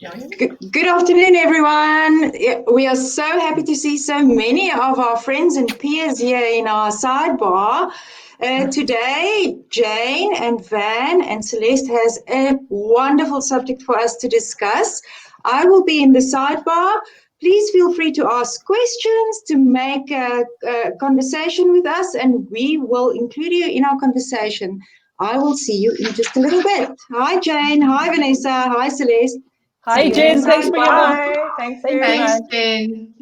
Good afternoon, everyone. We are so happy to see so many of our friends and peers here in our sidebar. Today, Jane and Van and Celeste has a wonderful subject for us to discuss. I will be in the sidebar. Please feel free to ask questions, to make a conversation with us, and we will include you in our conversation. I will see you in just a little bit. Hi, Jane. Hi, Vanessa. Hi, Celeste. Hi, Jen. Thanks for your Bye. Thanks very much. Jen.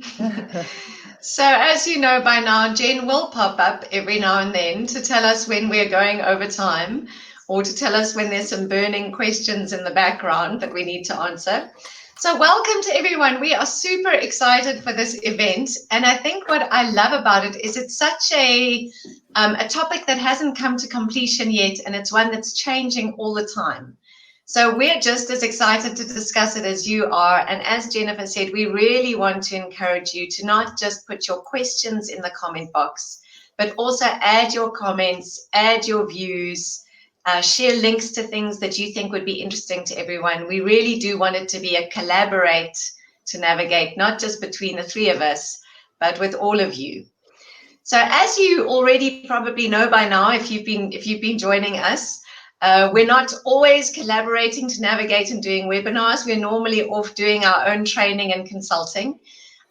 So as you know by now, Jen will pop up every now and then to tell us when we're going over time or to tell us when there's some burning questions in the background that we need to answer. So welcome to everyone. We are super excited for this event. And I think what I love about it is it's such a topic that hasn't come to completion yet, and it's one that's changing all the time. So we're just as excited to discuss it as you are. And as Jennifer said, we really want to encourage you to not just put your questions in the comment box, but also add your comments, add your views, share links to things that you think would be interesting to everyone. We really do want it to be a collaborate to navigate, not just between the three of us, but with all of you. So as you already probably know by now, if you've been joining us, we're not always collaborating to navigate and doing webinars. We're normally off doing our own training and consulting.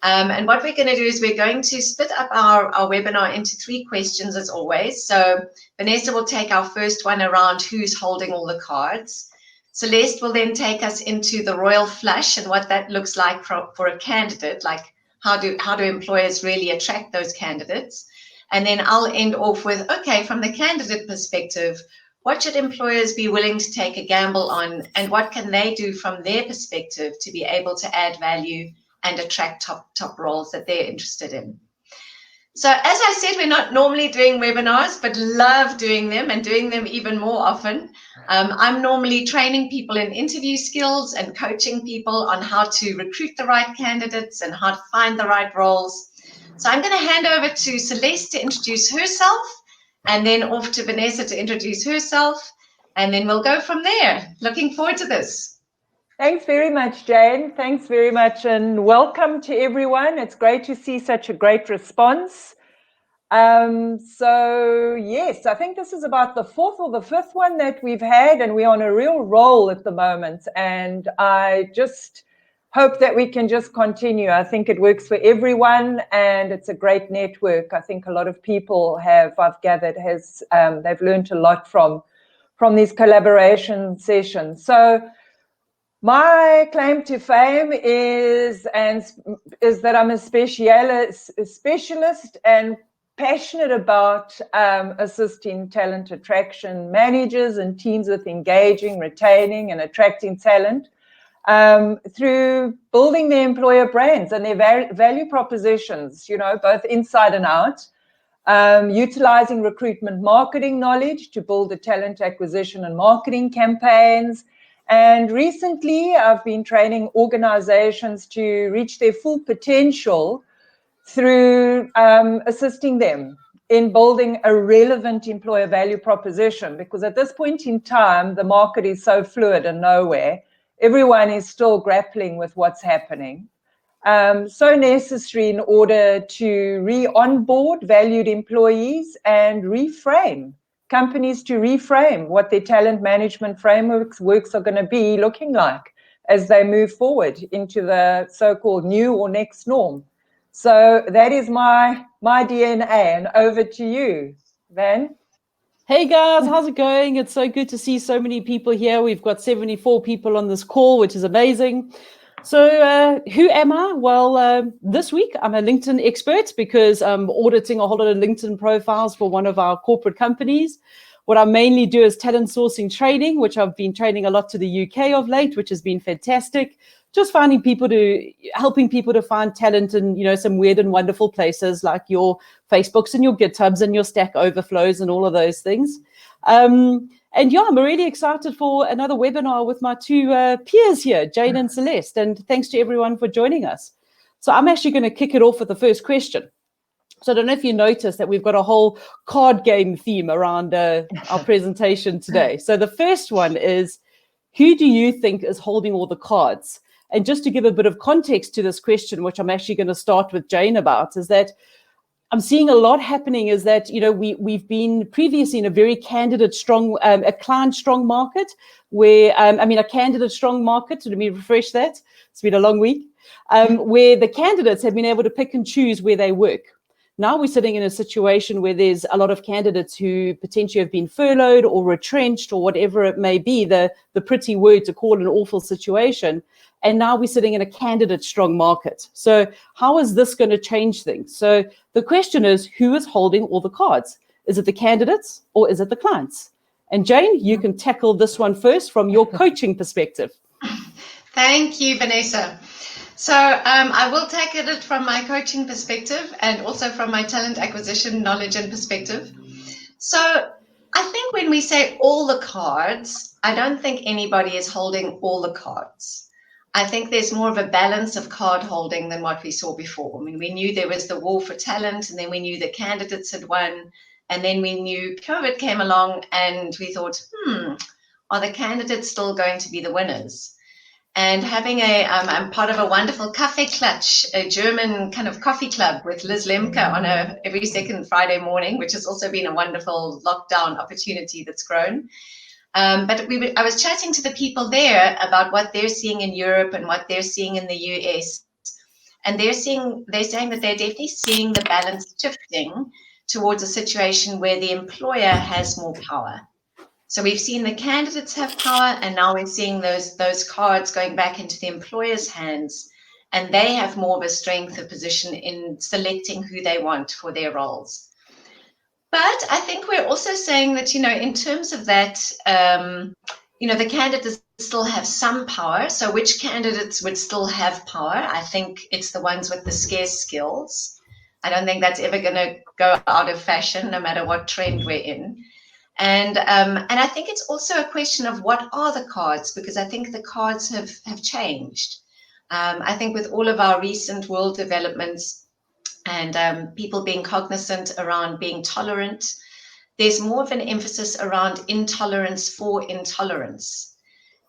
And what we're going to do is we're going to split up our webinar into 3 questions as always. So Vanessa will take our first one around who's holding all the cards. Celeste will then take us into the royal flush and what that looks like for a candidate, like how do employers really attract those candidates. And then I'll end off with, okay, from the candidate perspective, what should employers be willing to take a gamble on, and what can they do from their perspective to be able to add value and attract top roles that they're interested in? So as I said, we're not normally doing webinars, but love doing them and doing them even more often. I'm normally training people in interview skills and coaching people on how to recruit the right candidates and how to find the right roles. So I'm going to hand over to Celeste to introduce herself, and then off to Vanessa to introduce herself, and then we'll go from there. Looking forward to this. Thanks very much, Jane. Thanks very much, and welcome to everyone. It's great to see such a great response. So yes, I think this is about the 4th or the 5th one that we've had, and we're on a real roll at the moment. And I just hope that we can just continue. I think it works for everyone, and it's a great network. I think a lot of people I've gathered, they've learned a lot from these collaboration sessions. So my claim to fame is that I'm a specialist and passionate about assisting talent attraction managers and teams with engaging, retaining, and attracting talent through building their employer brands and their value propositions, both inside and out, utilizing recruitment marketing knowledge to build the talent acquisition and marketing campaigns. And recently, I've been training organizations to reach their full potential through assisting them in building a relevant employer value proposition, because at this point in time, the market is so fluid and nowhere. Everyone is still grappling with what's happening. So necessary in order to re-onboard valued employees and companies to reframe what their talent management frameworks are going to be looking like as they move forward into the so-called new or next norm. So that is my DNA, and over to you, Van. Hey guys, how's it going? It's so good to see so many people here. We've got 74 people on this call, which is amazing. So who am I? Well, this week I'm a LinkedIn expert because I'm auditing a whole lot of LinkedIn profiles for one of our corporate companies. What I mainly do is talent sourcing training, which I've been training a lot to the UK of late, which has been fantastic. Just helping people to find talent in, some weird and wonderful places like your Facebooks and your GitHubs and your Stack Overflows and all of those things. I'm really excited for another webinar with my 2 peers here, Jane and Celeste, and thanks to everyone for joining us. So I'm actually going to kick it off with the first question. So I don't know if you noticed that we've got a whole card game theme around our presentation today. So the first one is, who do you think is holding all the cards? And just to give a bit of context to this question, which I'm actually going to start with Jane about, is that I'm seeing a lot happening is that, we've been previously in a very candidate strong, a client strong market where, a candidate strong market, let me refresh that. It's been a long week, where the candidates have been able to pick and choose where they work. Now we're sitting in a situation where there's a lot of candidates who potentially have been furloughed or retrenched or whatever it may be, the pretty word to call an awful situation. And now we're sitting in a candidate strong market. So how is this going to change things? So the question is, who is holding all the cards? Is it the candidates or is it the clients? And Jane, you can tackle this one first from your coaching perspective. Thank you, Vanessa. So I will tackle it from my coaching perspective and also from my talent acquisition knowledge and perspective. So I think when we say all the cards, I don't think anybody is holding all the cards. I think there's more of a balance of card holding than what we saw before. I mean, we knew there was the war for talent, and then we knew the candidates had won, and then we knew COVID came along, and we thought, are the candidates still going to be the winners? And having I'm part of a wonderful Kaffeeklatsch, a German kind of coffee club with Liz Lemke on every second Friday morning, which has also been a wonderful lockdown opportunity that's grown. But I was chatting to the people there about what they're seeing in Europe and what they're seeing in the US. And they're saying that they're definitely seeing the balance shifting towards a situation where the employer has more power. So we've seen the candidates have power, and now we're seeing those cards going back into the employer's hands, and they have more of a strength of position in selecting who they want for their roles. But I think we're also saying that, in terms of that, the candidates still have some power. So which candidates would still have power? I think it's the ones with the scarce skills. I don't think that's ever going to go out of fashion, no matter what trend we're in. And I think it's also a question of what are the cards, because I think the cards have changed. I think with all of our recent world developments and people being cognizant around being tolerant, there's more of an emphasis around intolerance for intolerance.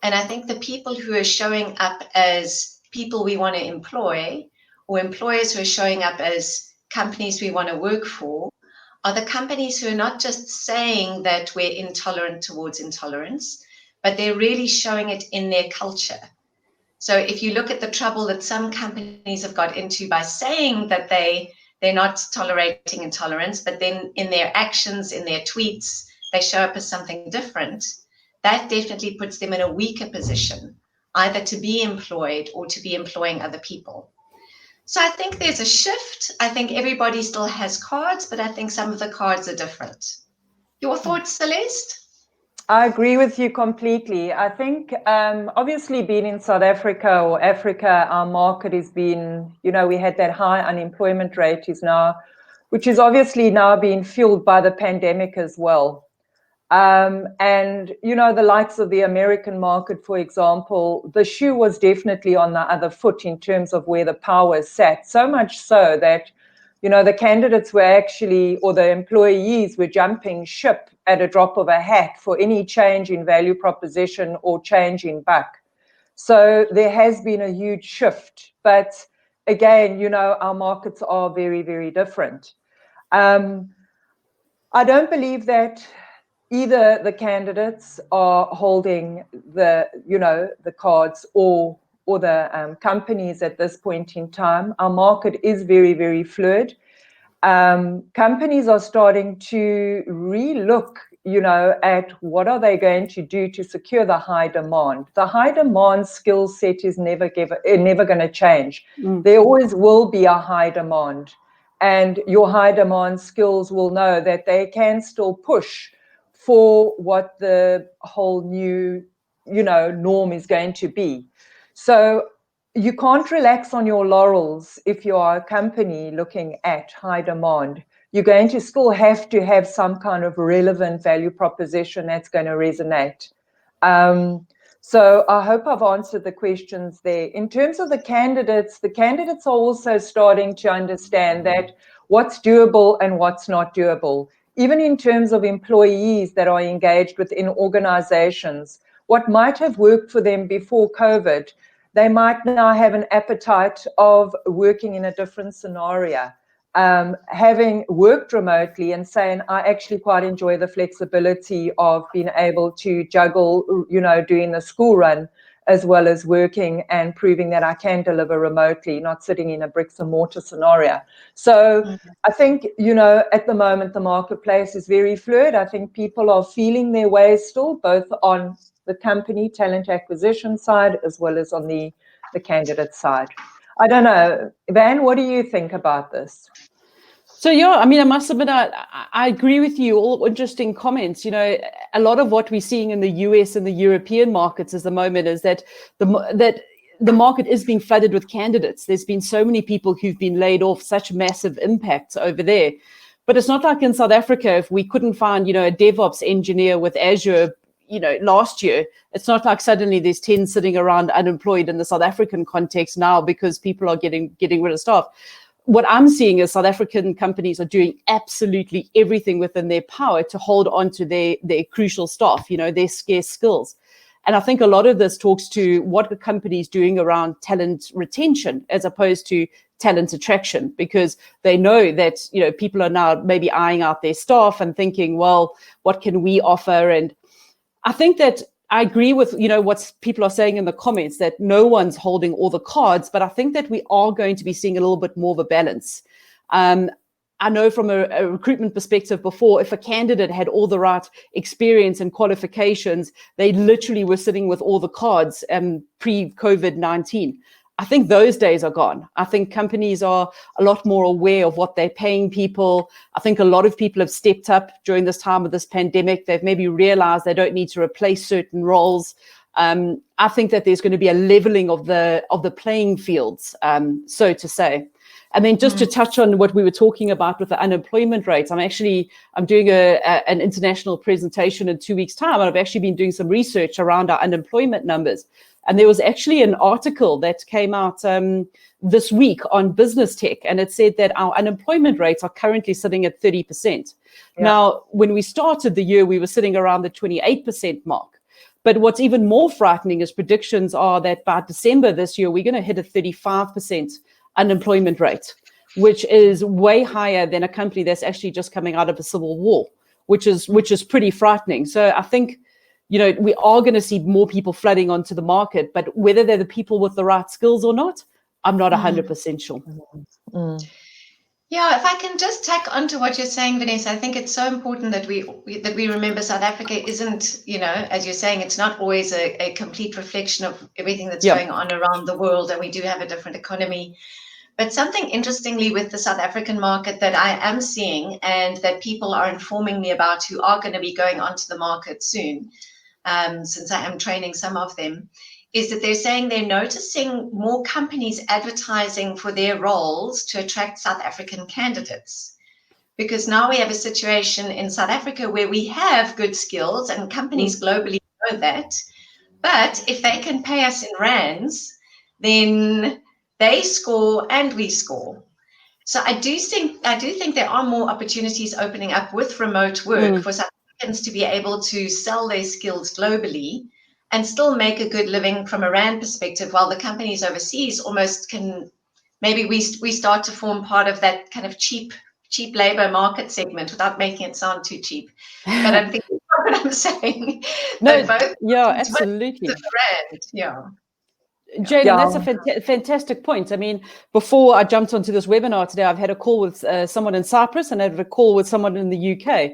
And I think the people who are showing up as people we want to employ, or employers who are showing up as companies we want to work for, are the companies who are not just saying that we're intolerant towards intolerance, but they're really showing it in their culture. So if you look at the trouble that some companies have got into by saying that they're not tolerating intolerance, but then in their actions, in their tweets, they show up as something different, that definitely puts them in a weaker position, either to be employed or to be employing other people. So I think there's a shift. I think everybody still has cards, but I think some of the cards are different. Your thoughts, Celeste? I agree with you completely. I think obviously being in South Africa or Africa, our market has been, we had that high unemployment rate which is obviously now being fueled by the pandemic as well. And, the likes of the American market, for example, the shoe was definitely on the other foot in terms of where the power sat, so much so that, the candidates were actually, or the employees were jumping ship at a drop of a hat for any change in value proposition or change in buck. So there has been a huge shift. But again, our markets are very, very different. I don't believe that either the candidates are holding the cards or the companies at this point in time. Our market is very, very fluid. Companies are starting to relook, at what are they going to do to secure the high demand. The high demand skill set is never going to change. There always will be a high demand, and your high demand skills will know that they can still push for what the whole new, norm is going to be. So you can't relax on your laurels if you are a company looking at high demand. You're going to still have to have some kind of relevant value proposition that's going to resonate. So I hope I've answered the questions there. In terms of the candidates are also starting to understand that what's doable and what's not doable. Even in terms of employees that are engaged within organizations, what might have worked for them before COVID, they might now have an appetite of working in a different scenario. Having worked remotely and saying, I actually quite enjoy the flexibility of being able to juggle, doing the school run as well as working, and proving that I can deliver remotely, not sitting in a bricks and mortar scenario. So I think, at the moment, the marketplace is very fluid. I think people are feeling their way still, both on the company talent acquisition side as well as on the candidate side. I don't know, Van, what do you think about this? So, I mean, I must admit, I agree with you. All interesting comments. A lot of what we're seeing in the US and the European markets at the moment is that the market is being flooded with candidates. There's been so many people who've been laid off, such massive impacts over there. But it's not like in South Africa, if we couldn't find, a DevOps engineer with Azure, last year, it's not like suddenly there's 10 sitting around unemployed in the South African context now because people are getting rid of staff. What I'm seeing is South African companies are doing absolutely everything within their power to hold on to their crucial staff, their scarce skills. And I think a lot of this talks to what the company is doing around talent retention as opposed to talent attraction, because they know that, people are now maybe eyeing out their staff and thinking, well, what can we offer? And I think that I agree with, what people are saying in the comments, that no one's holding all the cards, but I think that we are going to be seeing a little bit more of a balance. I know from a recruitment perspective before, if a candidate had all the right experience and qualifications, they literally were sitting with all the cards pre-COVID-19. I think those days are gone. I think companies are a lot more aware of what they're paying people. I think a lot of people have stepped up during this time of this pandemic. They've maybe realized they don't need to replace certain roles. I think that there's going to be a leveling of the playing fields, so to say. And then just to touch on what we were talking about with the unemployment rates, I'm doing an international presentation in 2 weeks' time, and I've actually been doing some research around our unemployment numbers. And there was actually an article that came out this week on Business Tech, and it said that our unemployment rates are currently sitting at 30%. Yeah. Now, when we started the year, we were sitting around the 28% mark. But what's even more frightening is predictions are that by December this year, we're going to hit a 35% unemployment rate, which is way higher than a company that's actually just coming out of a civil war, which is pretty frightening. So I think, we are going to see more people flooding onto the market, but whether they're the people with the right skills or not, I'm not 100% sure. Yeah, if I can just tack onto what you're saying, Vanessa, I think it's so important that we remember South Africa isn't, as you're saying, it's not always a complete reflection of everything that's going on around the world, and we do have a different economy. But something interestingly with the South African market that I am seeing, and that people are informing me about who are going to be going onto the market soon, since I am training some of them, is that they're saying they're noticing more companies advertising for their roles to attract South African candidates. Because now we have a situation in South Africa where we have good skills, and companies globally know that. But if they can pay us in rands, then they score and we score. So I do think there are more opportunities opening up with remote work for South Africans to be able to sell their skills globally and still make a good living from a rand perspective, while the companies overseas almost can, maybe we start to form part of that kind of cheap labor market segment without making it sound too cheap. But I'm thinking what I'm saying. No, absolutely. Jane, that's a fantastic point. I mean, before I jumped onto this webinar today, I've had a call with someone in Cyprus, and I had a call with someone in the UK.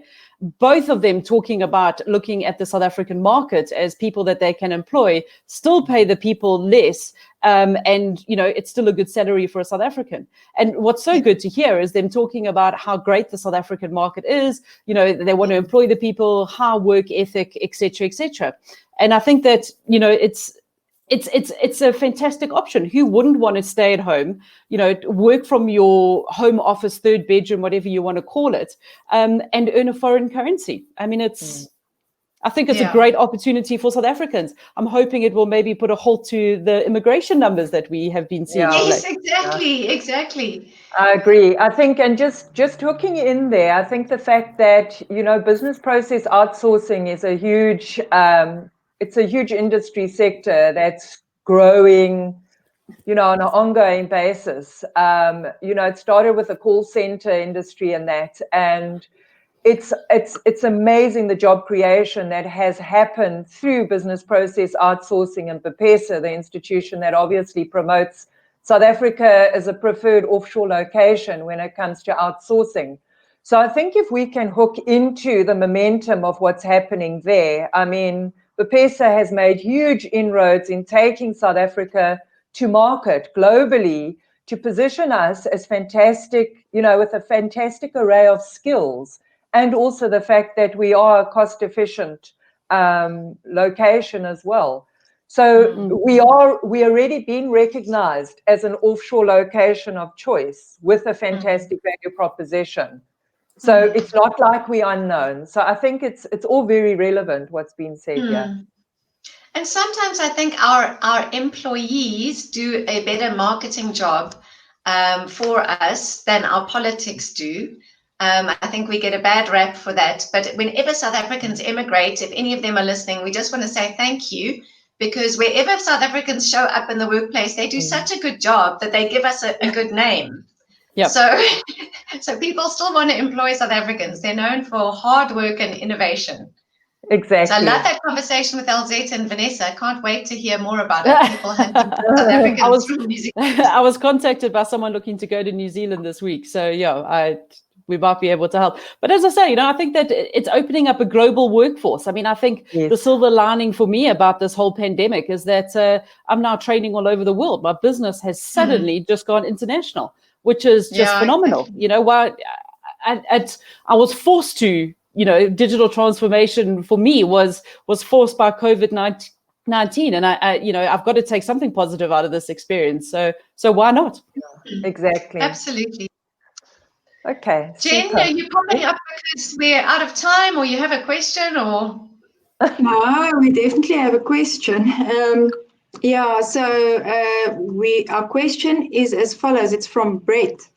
Both of them talking about looking at the South African market as people that they can employ, still pay the people less, and it's still a good salary for a South African. And what's so good to hear is them talking about how great the South African market is. They want to employ the people, high work ethic, etc., etc. And I think that it's a fantastic option. Who wouldn't want to stay at home, work from your home office, third bedroom, whatever you want to call it, and earn a foreign currency? I mean, I think it's a great opportunity for South Africans. I'm hoping it will maybe put a halt to the immigration numbers that we have been seeing. Yes, exactly. I agree. I think, and just hooking in there, I think the fact that, business process outsourcing is a huge, it's a huge industry sector that's growing, you know, on an ongoing basis. You know, it started with the call center industry and that, and it's amazing the job creation that has happened through business process outsourcing and BPESA, the institution that obviously promotes South Africa as a preferred offshore location when it comes to outsourcing. So I think if we can hook into the momentum of what's happening there, I mean, BPESA has made huge inroads in taking South Africa to market globally to position us as fantastic, you know, with a fantastic array of skills, and also the fact that we are a cost-efficient location as well. So we are already being recognized as an offshore location of choice with a fantastic value proposition. So it's not like we're unknown. So I think it's all very relevant what's been said here. And sometimes I think our employees do a better marketing job for us than our politics do. I think we get a bad rap for that. But whenever South Africans immigrate, if any of them are listening, we just want to say thank you, because wherever South Africans show up in the workplace, they do such a good job that they give us a good name. Yep. So people still want to employ South Africans. They're known for hard work and innovation. Exactly. So I love that conversation with LZ and Vanessa. I can't wait to hear more about it. People hunting South Africans from New Zealand. I was contacted by someone looking to go to New Zealand this week. So yeah, we might be able to help. But as I say, you know, I think that it's opening up a global workforce. I mean, I think the silver lining for me about this whole pandemic is that I'm now training all over the world. My business has suddenly just gone international, which is just phenomenal. You know, I was forced to, you know, digital transformation for me was forced by COVID-19, and I you know, I've got to take something positive out of this experience. So why not? Exactly. Absolutely. Okay. Jen, super. are you popping up because we're out of time, or you have a question, or? No, we definitely have a question. Our question is as follows. It's from Brett.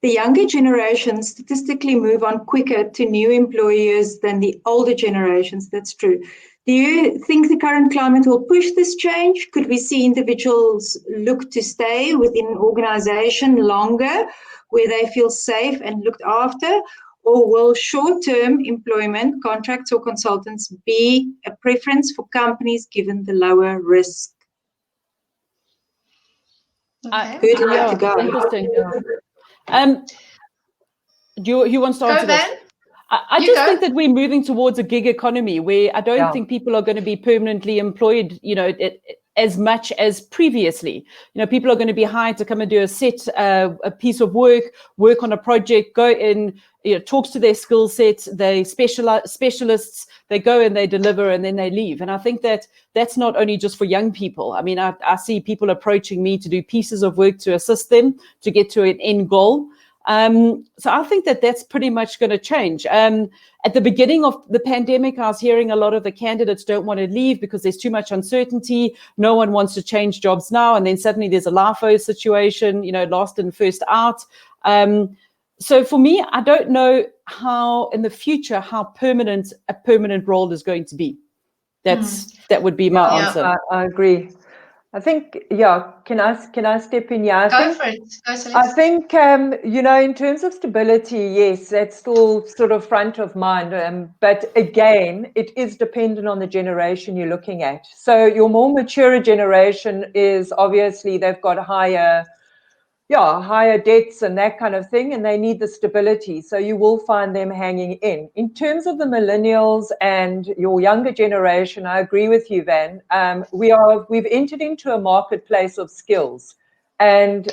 The younger generation statistically move on quicker to new employers than the older generations. That's true. Do you think the current climate will push this change? Could we see individuals look to stay within an organization longer where they feel safe and looked after? Or will short-term employment, contracts or consultants be a preference for companies given the lower risk? Who'd like to go? Interesting. You want to answer this? I just think that we're moving towards a gig economy where I don't think people are going to be permanently employed, you know, as much as previously. You know, people are going to be hired to come and do a piece of work on a project, go in, you know, talks to their skill set, they specialists, they go and they deliver and then they leave. And I think that that's not only just for young people. I mean, I see people approaching me to do pieces of work to assist them to get to an end goal. So I think that that's pretty much going to change. At the beginning of the pandemic, I was hearing a lot of the candidates don't want to leave because there's too much uncertainty. No one wants to change jobs now. And then suddenly there's a LAFO situation, you know, last in, first out. So for me, I don't know how in the future, how permanent a permanent role is going to be. That would be my answer. I agree. I think, can I step in? Yeah, Go for it. Go, Celeste. I think, you know, in terms of stability, yes, that's still sort of front of mind. But again, it is dependent on the generation you're looking at. So your more mature generation is obviously they've got higher debts and that kind of thing, and they need the stability. So you will find them hanging in. In terms of the millennials and your younger generation, I agree with you, Van. We've entered into a marketplace of skills, and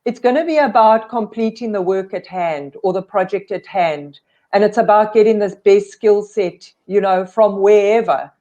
it's going to be about completing the work at hand or the project at hand, and it's about getting this best skill set, you know, from wherever.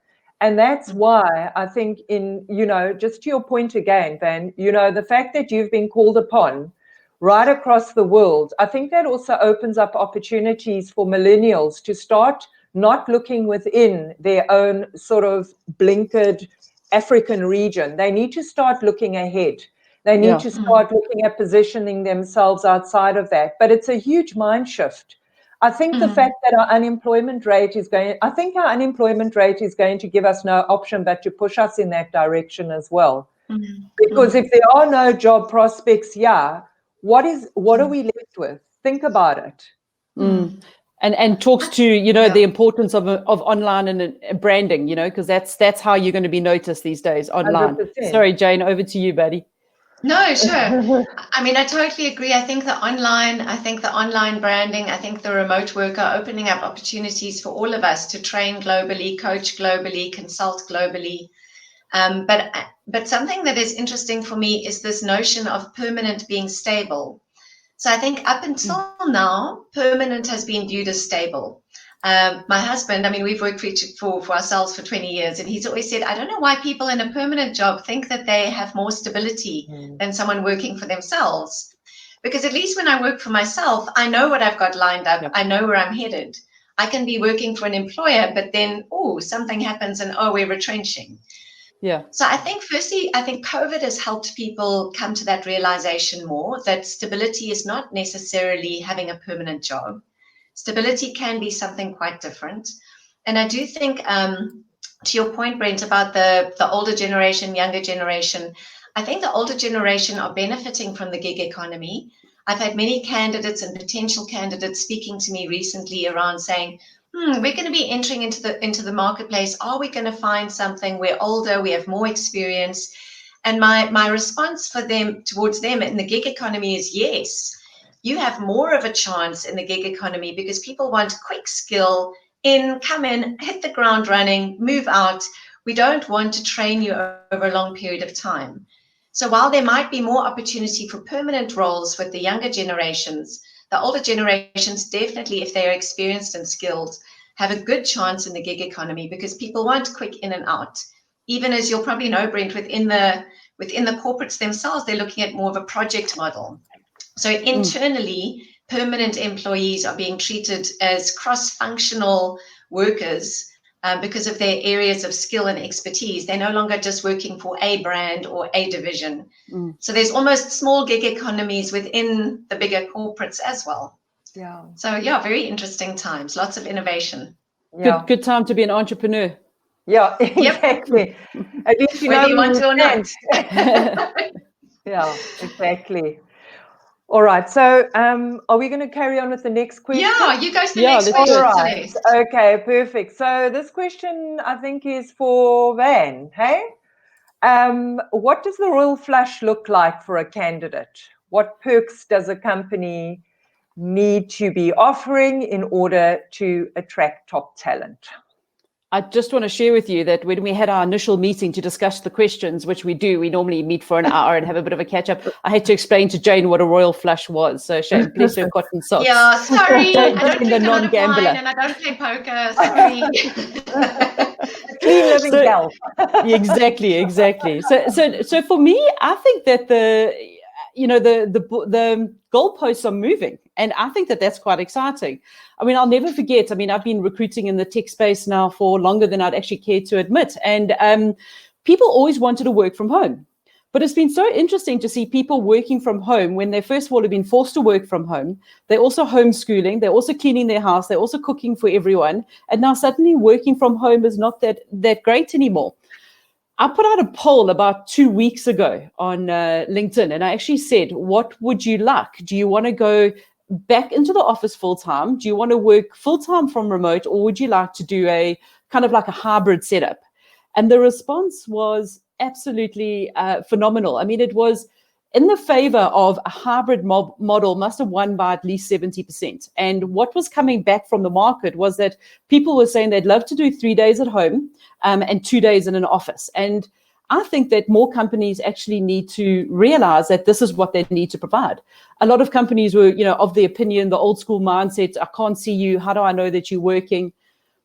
And that's why I think you know, just to your point again, Van, you know, the fact that you've been called upon right across the world, I think that also opens up opportunities for millennials to start not looking within their own sort of blinkered African region. They need to start looking ahead. They need to start looking at positioning themselves outside of that. But it's a huge mind shift. I think the fact that our unemployment rate is going to give us no option but to push us in that direction as well. Because if there are no job prospects, what are we left with? Think about it. And talks to, you know, the importance of online and branding, you know, because that's how you're going to be noticed these days, online. 100%. Sorry, Jane, over to you, buddy. No, sure. I mean, I totally agree. I think the online branding, I think the remote work are opening up opportunities for all of us to train globally, coach globally, consult globally. But something that is interesting for me is this notion of permanent being stable. So I think up until now, permanent has been viewed as stable. My husband, I mean, we've worked for ourselves for 20 years, and he's always said, I don't know why people in a permanent job think that they have more stability than someone working for themselves. Because at least when I work for myself, I know what I've got lined up. Yep. I know where I'm headed. I can be working for an employer, but then, something happens and, we're retrenching. Yeah. So I think firstly, COVID has helped people come to that realization more, that stability is not necessarily having a permanent job. Stability can be something quite different. And I do think, to your point, Brent, about the older generation, younger generation, I think the older generation are benefiting from the gig economy. I've had many candidates and potential candidates speaking to me recently around saying, we're going to be entering into the marketplace. Are we going to find something? We're older, we have more experience. And my response towards them in the gig economy is yes. You have more of a chance in the gig economy because people want quick skill, come in, hit the ground running, move out. We don't want to train you over a long period of time. So while there might be more opportunity for permanent roles with the younger generations, the older generations definitely, if they're experienced and skilled, have a good chance in the gig economy because people want quick in and out. Even as you'll probably know, Brent, within the corporates themselves, they're looking at more of a project model. So internally, permanent employees are being treated as cross-functional workers because of their areas of skill and expertise. They're no longer just working for a brand or a division. So there's almost small gig economies within the bigger corporates as well. Yeah. So very interesting times, lots of innovation. Yeah. Good time to be an entrepreneur. Yeah, exactly. At least whether you want to or not. Yeah, exactly. All right, so are we going to carry on with the next question? Yeah, you go to the next question. All right. Okay, perfect. So this question, I think, is for Van. Hey, what does the royal flush look like for a candidate? What perks does a company need to be offering in order to attract top talent? I just want to share with you that when we had our initial meeting to discuss the questions, which we do, we normally meet for an hour and have a bit of a catch up. I had to explain to Jane what a royal flush was. So Shane, bless her cotton socks. Yeah, sorry. I don't drink the a lot of non-gambler. wine and I don't play poker. Sorry. Clean living gal. Exactly. So for me, I think that the goalposts are moving, and I think that that's quite exciting. I mean, I'll never forget. I mean, I've been recruiting in the tech space now for longer than I'd actually care to admit, and people always wanted to work from home. But it's been so interesting to see people working from home when they first of all have been forced to work from home. They're also homeschooling. They're also cleaning their house. They're also cooking for everyone. And now suddenly working from home is not that great anymore. I put out a poll about 2 weeks ago on LinkedIn, and I actually said, what would you like? Do you want to go back into the office full-time? Do you want to work full-time from remote, or would you like to do a kind of like a hybrid setup? And the response was absolutely phenomenal. I mean, it was in the favor of a hybrid model, must have won by at least 70%. And what was coming back from the market was that people were saying they'd love to do 3 days at home and 2 days in an office. And I think that more companies actually need to realize that this is what they need to provide. A lot of companies were, of the opinion, the old school mindset, I can't see you, how do I know that you're working?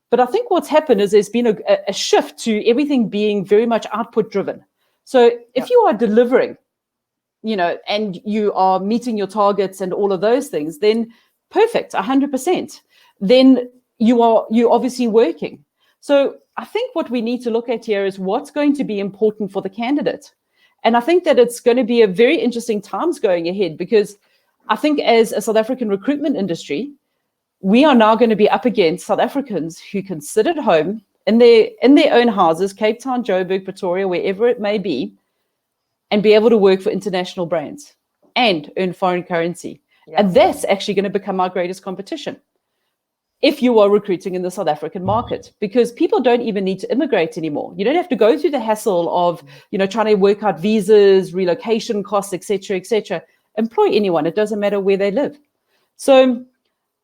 But I think what's happened is there's been a shift to everything being very much output driven. So if you are delivering, and you are meeting your targets and all of those things, then perfect, 100%. Then you're obviously working. So I think what we need to look at here is what's going to be important for the candidate. And I think that it's going to be a very interesting times going ahead, because I think as a South African recruitment industry, we are now going to be up against South Africans who can sit at home in their own houses, Cape Town, Joburg, Pretoria, wherever it may be, and be able to work for international brands and earn foreign currency. Yeah. And that's actually going to become our greatest competition if you are recruiting in the South African market, because people don't even need to immigrate anymore. You don't have to go through the hassle of, trying to work out visas, relocation costs, etc., etc. Employ anyone. It doesn't matter where they live. So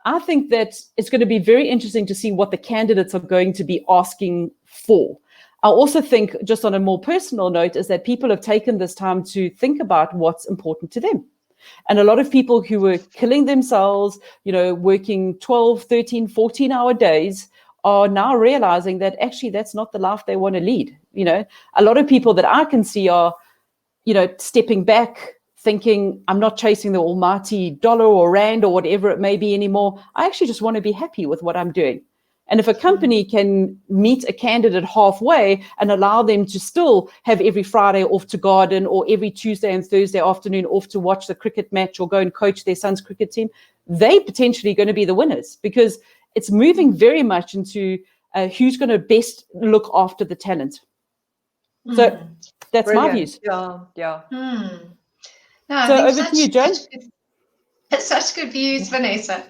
I think that it's going to be very interesting to see what the candidates are going to be asking for. I also think, just on a more personal note, is that people have taken this time to think about what's important to them. And a lot of people who were killing themselves, working 12, 13, 14-hour days are now realizing that actually that's not the life they want to lead. A lot of people that I can see are, stepping back, thinking, I'm not chasing the almighty dollar or rand or whatever it may be anymore. I actually just want to be happy with what I'm doing. And if a company can meet a candidate halfway and allow them to still have every Friday off to garden, or every Tuesday and Thursday afternoon off to watch the cricket match or go and coach their son's cricket team, they potentially going to be the winners, because it's moving very much into who's going to best look after the talent. So that's Brilliant. my views. Yeah. No, so over to you, Jane. Such good views, Vanessa.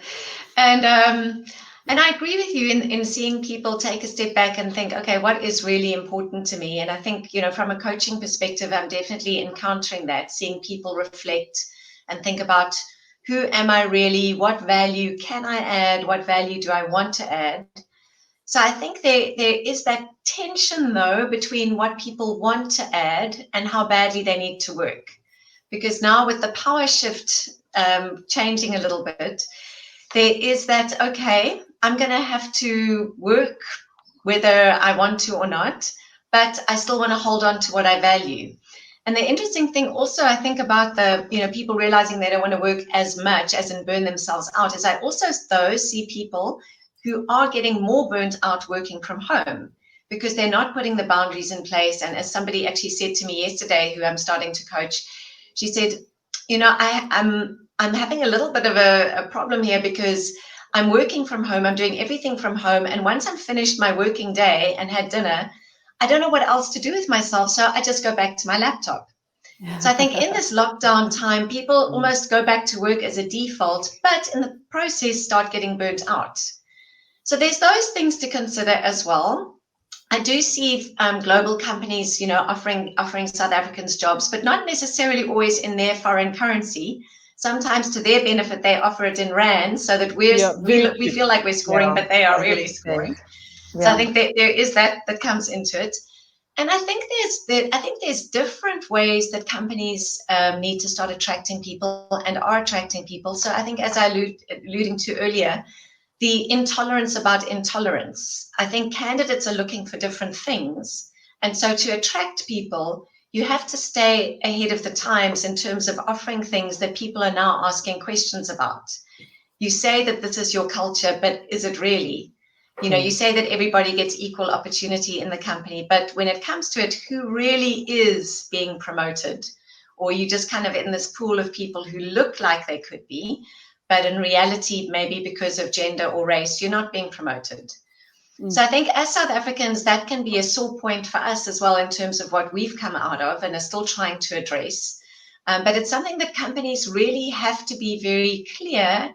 And I agree with you in seeing people take a step back and think, okay, what is really important to me? And I think, from a coaching perspective, I'm definitely encountering that, seeing people reflect and think about, who am I really? What value can I add? What value do I want to add? So I think there is that tension, though, between what people want to add and how badly they need to work. Because now with the power shift changing a little bit, there is that, okay, I'm going to have to work whether I want to or not, but I still want to hold on to what I value. And the interesting thing also, I think, about the, people realizing they don't want to work as much as in burn themselves out, is I also, though, see people who are getting more burnt out working from home because they're not putting the boundaries in place. And as somebody actually said to me yesterday, who I'm starting to coach, she said, I'm having a little bit of a problem here, because I'm working from home, I'm doing everything from home, and once I'm finished my working day and had dinner, I don't know what else to do with myself, so I just go back to my laptop. So I think in this lockdown time, people almost go back to work as a default, but in the process start getting burnt out. So there's those things to consider as well. I do see global companies, offering South Africans jobs, but not necessarily always in their foreign currency. Sometimes to their benefit, they offer it in rand, so that we feel like we're scoring, but they are really scoring. Yeah. So I think there is that comes into it. And I think there's different ways that companies need to start attracting people and are attracting people. So I think, as I alluding to earlier, the intolerance about intolerance. I think candidates are looking for different things. And so to attract people, you have to stay ahead of the times in terms of offering things that people are now asking questions about. You say that this is your culture, but is it really? You say that everybody gets equal opportunity in the company, but when it comes to it, who really is being promoted? Or you just kind of in this pool of people who look like they could be, but in reality, maybe because of gender or race, you're not being promoted. So I think as South Africans, that can be a sore point for us as well in terms of what we've come out of and are still trying to address. But it's something that companies really have to be very clear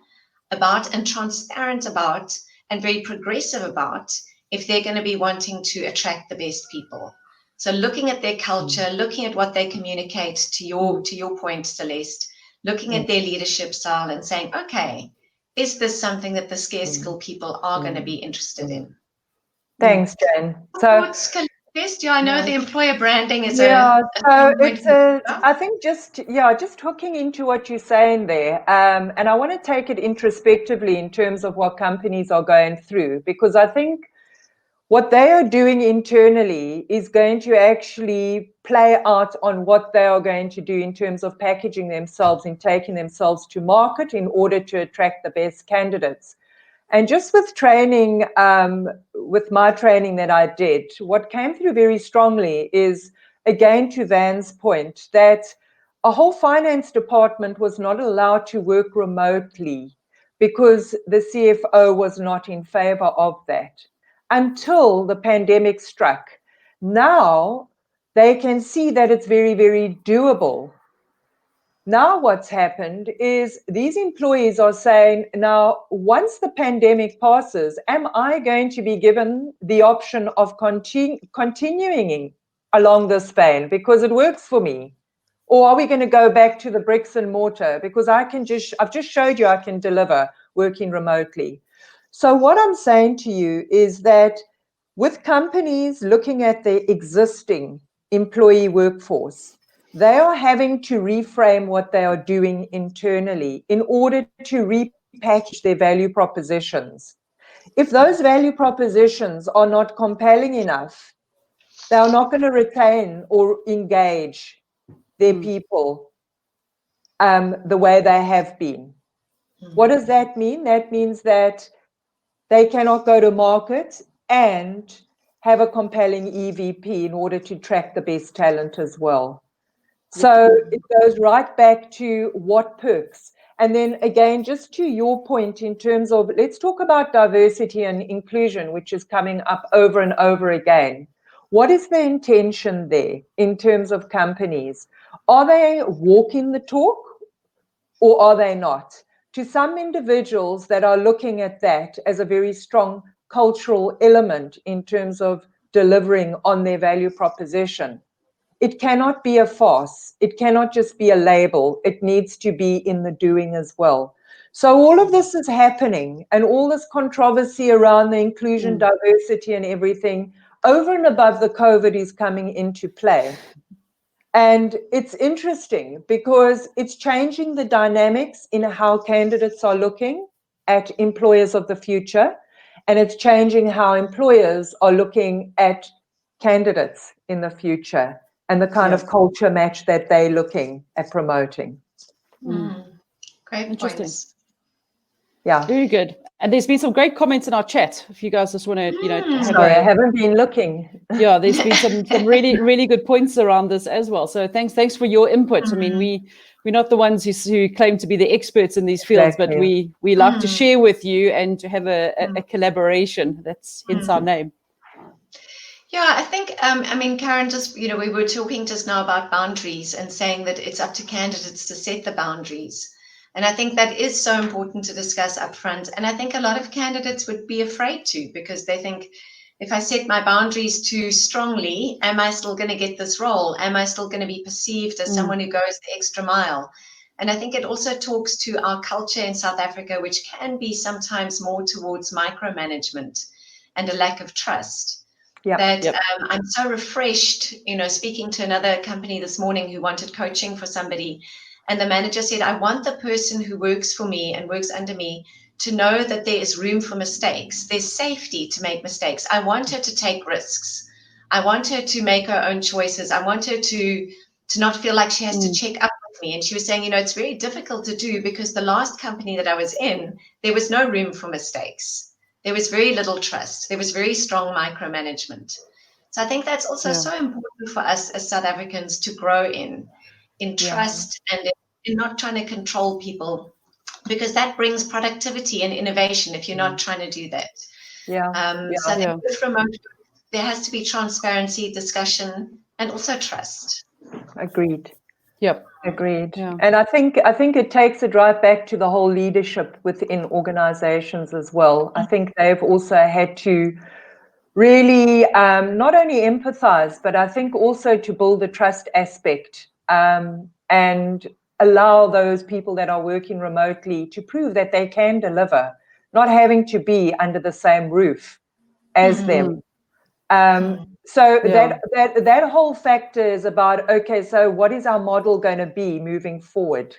about and transparent about and very progressive about if they're going to be wanting to attract the best people. So looking at their culture, looking at what they communicate, to your point, Celeste, looking at their leadership style and saying, okay, is this something that the scarce skill people are going to be interested in? Thanks, Jen. So I know the employer branding is I think just hooking into what you're saying there, and I want to take it introspectively in terms of what companies are going through, because I think what they are doing internally is going to actually play out on what they are going to do in terms of packaging themselves and taking themselves to market in order to attract the best candidates. And just with training, with my training that I did, what came through very strongly is, again, to Van's point, that a whole finance department was not allowed to work remotely because the CFO was not in favor of that until the pandemic struck. Now they can see that it's very, very doable. Now what's happened is these employees are saying, now, once the pandemic passes, am I going to be given the option of continuing along this vein because it works for me? Or are we going to go back to the bricks and mortar? Because I've just showed you I can deliver working remotely. So what I'm saying to you is that with companies looking at their existing employee workforce, they are having to reframe what they are doing internally in order to repackage their value propositions. If those value propositions are not compelling enough, they are not going to retain or engage their people the way they have been. What does that mean? That means that they cannot go to market and have a compelling EVP in order to attract the best talent as well. So it goes right back to what perks. And then again, just to your point in terms of, let's talk about diversity and inclusion, which is coming up over and over again. What is the intention there in terms of companies? Are they walking the talk or are they not? To some individuals that are looking at that as a very strong cultural element in terms of delivering on their value proposition, it cannot be a farce. It cannot just be a label. It needs to be in the doing as well. So all of this is happening, and all this controversy around the inclusion, diversity and everything over and above the COVID is coming into play. And it's interesting because it's changing the dynamics in how candidates are looking at employers of the future, and it's changing how employers are looking at candidates in the future and the kind of culture match that they're looking at promoting. Great points. Yeah. Very good. And there's been some great comments in our chat. If you guys just want to, I haven't been looking. Yeah, there's been some really, really good points around this as well. So thanks for your input. I mean, we're not the ones who claim to be the experts in these fields, but we like to share with you and to have a collaboration. That's hence our name. Yeah, I think, Karen, just, we were talking just now about boundaries and saying that it's up to candidates to set the boundaries. And I think that is so important to discuss up front. And I think a lot of candidates would be afraid to, because they think, if I set my boundaries too strongly, am I still going to get this role? Am I still going to be perceived as someone who goes the extra mile? And I think it also talks to our culture in South Africa, which can be sometimes more towards micromanagement and a lack of trust. I'm so refreshed, speaking to another company this morning who wanted coaching for somebody. And the manager said, I want the person who works for me and works under me to know that there is room for mistakes. There's safety to make mistakes. I want her to take risks. I want her to make her own choices. I want her to not feel like she has to check up with me. And she was saying, it's very difficult to do because the last company that I was in, there was no room for mistakes. There was very little trust. There was very strong micromanagement. So I think that's also so important for us as South Africans to grow in trust and in not trying to control people, because that brings productivity and innovation if you're not trying to do that. So I think with remote, there has to be transparency, discussion, and also trust. Agreed. Agreed. Yeah. And I think it takes it right back to the whole leadership within organizations as well. I think they've also had to really not only empathize, but I think also to build the trust aspect and allow those people that are working remotely to prove that they can deliver, not having to be under the same roof as them. So that whole factor is about, okay, so what is our model going to be moving forward?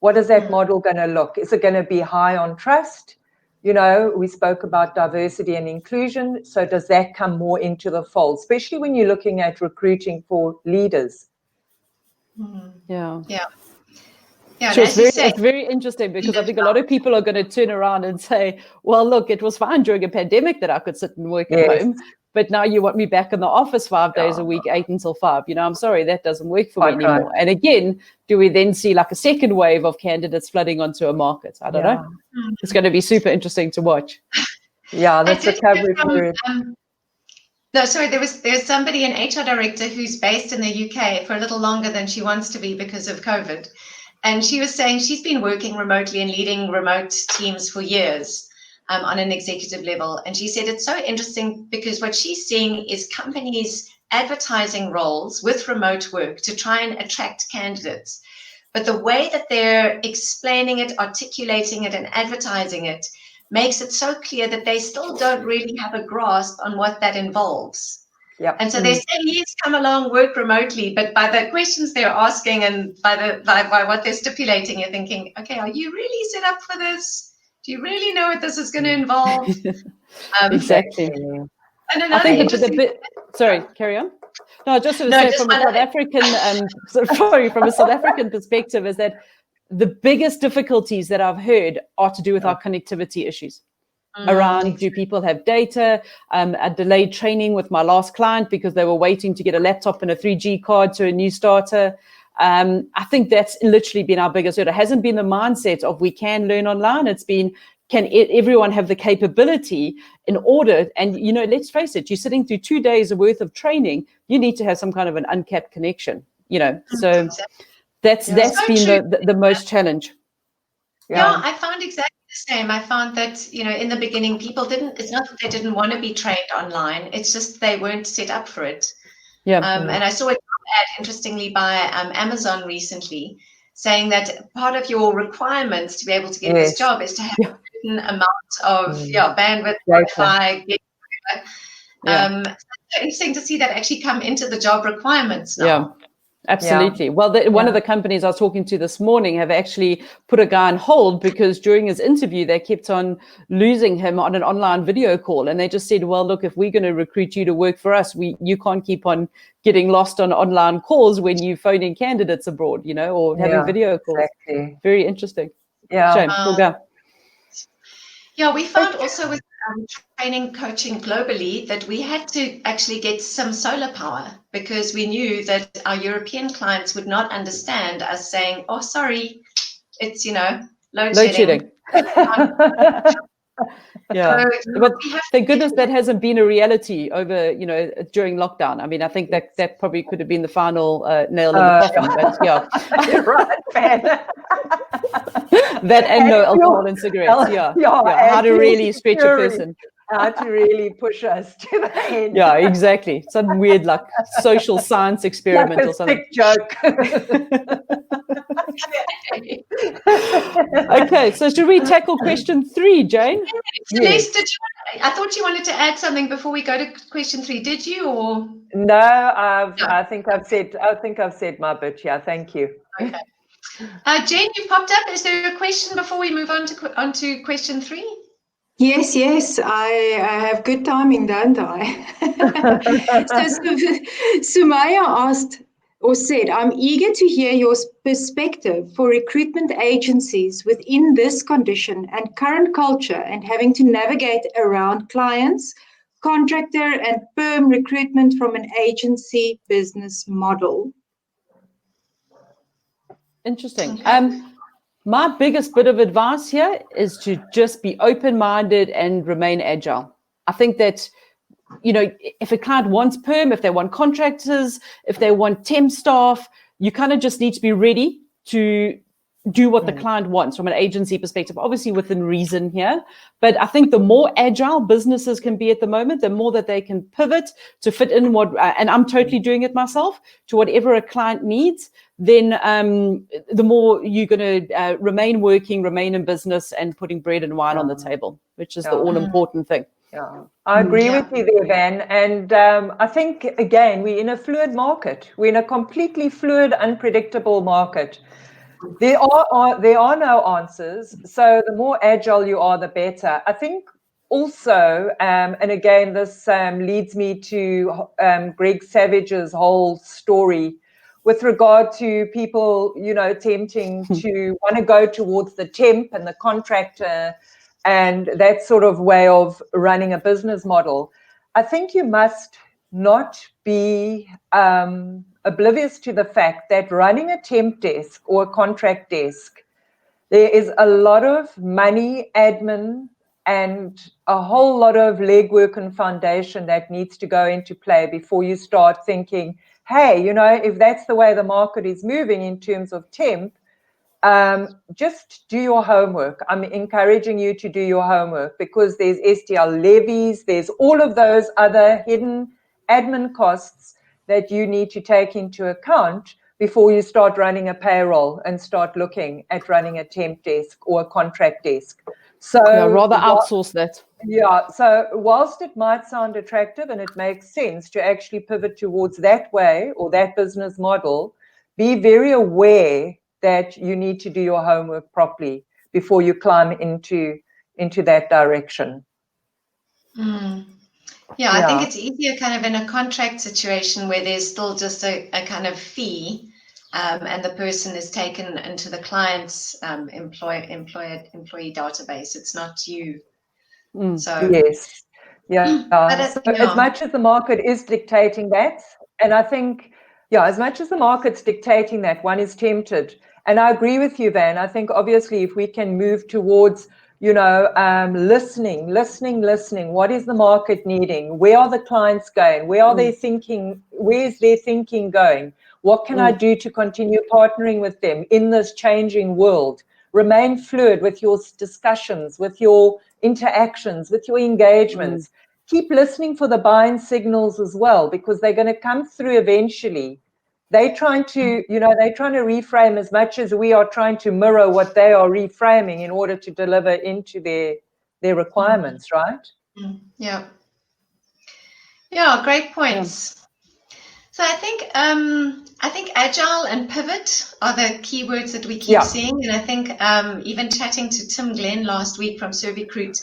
What is that model going to look? Is it going to be high on trust? We spoke about diversity and inclusion. So does that come more into the fold, especially when you're looking at recruiting for leaders? Yeah. So it's very interesting, because I think a lot of people are going to turn around and say, well, look, it was fine during a pandemic that I could sit and work at home. but now you want me back in the office 5 days a week, 8 until 5. I'm sorry, that doesn't work for me anymore. And again, do we then see like a second wave of candidates flooding onto a market? I don't know. It's going to be super interesting to watch. Yeah, that's a recovery period. No, sorry, there's somebody, an HR director, who's based in the UK for a little longer than she wants to be because of COVID. And she was saying she's been working remotely and leading remote teams for years on an executive level. And she said it's so interesting because what she's seeing is companies advertising roles with remote work to try and attract candidates. But the way that they're explaining it, articulating it, and advertising it makes it so clear that they still don't really have a grasp on what that involves. Yep. And so they say, yes, come along, work remotely, but by the questions they're asking and by what they're stipulating, you're thinking, okay, are you really set up for this? Do you really know what this is going to involve? Exactly. And another I think interesting... Sorry, carry on. No, just to say from a South African, from a South African perspective, is that the biggest difficulties that I've heard are to do with our connectivity issues. Around, do people have data? A delayed training with my last client because they were waiting to get a laptop and a 3G card to a new starter. I think that's literally been our biggest hurdle. It hasn't been the mindset of we can learn online. It's been, can everyone have the capability in order? And, let's face it, you're sitting through 2 days worth of training. You need to have some kind of an uncapped connection, So that's been the most challenge. Yeah, I found exactly the same. I found that, in the beginning, people it's not that they didn't want to be trained online. It's just they weren't set up for it. Yeah. And I saw an ad, interestingly, by Amazon recently, saying that part of your requirements to be able to get this job is to have a certain amount of bandwidth, Wi-Fi, whatever. It's interesting to see that actually come into the job requirements now. Yeah. Absolutely. Yeah. Well, one of the companies I was talking to this morning have actually put a guy on hold because during his interview, they kept on losing him on an online video call. And they just said, well, look, if we're going to recruit you to work for us, you can't keep on getting lost on online calls when you phone in candidates abroad, or having video calls. Exactly. Very interesting. Yeah. Shame. Yeah, we found also with training coaching globally that we had to actually get some solar power because we knew that our European clients would not understand us saying, oh, sorry, it's, load shedding. Yeah, but thank goodness that hasn't been a reality over, during lockdown. I mean, I think that probably could have been the final nail in the coffin, but yeah. You're right, man. That and no alcohol and cigarettes, how to really stretch a person. How to really push us to the end. Yeah, exactly. Some weird, social science experiment or something. Sick joke. Okay, so should we tackle question 3, Jane? Celeste, I thought you wanted to add something before we go to question 3. Did you, or no? I think I've said my bit. Yeah, thank you. Okay. Jane, you popped up. Is there a question before we move on to question 3? Yes, I have good timing, don't I? So Sumaya asked or said, I'm eager to hear your perspective for recruitment agencies within this condition and current culture and having to navigate around clients, contractor and perm recruitment from an agency business model. Interesting. My biggest bit of advice here is to just be open-minded and remain agile. I think that, if a client wants perm, if they want contractors, if they want temp staff, you kind of just need to be ready to do what the client wants from an agency perspective, obviously within reason here. But I think the more agile businesses can be at the moment, the more that they can pivot to fit in and I'm totally doing it myself, to whatever a client needs, then the more you're going to remain working, remain in business and putting bread and wine on the table, which is the all-important thing. Yeah, I agree with you there, Van. And I think, again, we're in a fluid market. We're in a completely fluid, unpredictable market. There are no answers. So the more agile you are, the better. I think also, and again, this leads me to Greg Savage's whole story with regard to people, attempting to want to go towards the temp and the contractor and that sort of way of running a business model. I think you must not be oblivious to the fact that running a temp desk or a contract desk, there is a lot of money, admin, and a whole lot of legwork and foundation that needs to go into play before you start thinking, hey, you know, if that's the way the market is moving in terms of temp, just do your homework. I'm encouraging you to do your homework, because there's STL levies, there's all of those other hidden admin costs that you need to take into account before you start running a payroll and start looking at running a temp desk or a contract desk. So yeah, rather outsource that. Yeah, so whilst it might sound attractive and it makes sense to actually pivot towards that way or that business model, be very aware that you need to do your homework properly before you climb into that direction. Yeah, I think it's easier kind of in a contract situation where there's still just a kind of fee, and the person is taken into the client's employee database. It's not you. So yes, yeah. but As much as the market is dictating that, and I think, as much as the market's dictating that, one is tempted. And I agree with you, Van. I think obviously if we can move towards, listening. What is the market needing? Where are the clients going? Where are they thinking? Where is their thinking going? What can I do to continue partnering with them in this changing world? Remain fluid with your discussions, with your interactions, with your engagements. Keep listening for the buying signals as well, because they're going to come through eventually. They're trying to, reframe as much as we are trying to mirror what they are reframing in order to deliver into their requirements, right? Yeah, great points. So I think agile and pivot are the keywords that we keep seeing, and I think even chatting to Tim Glenn last week from Servicruit,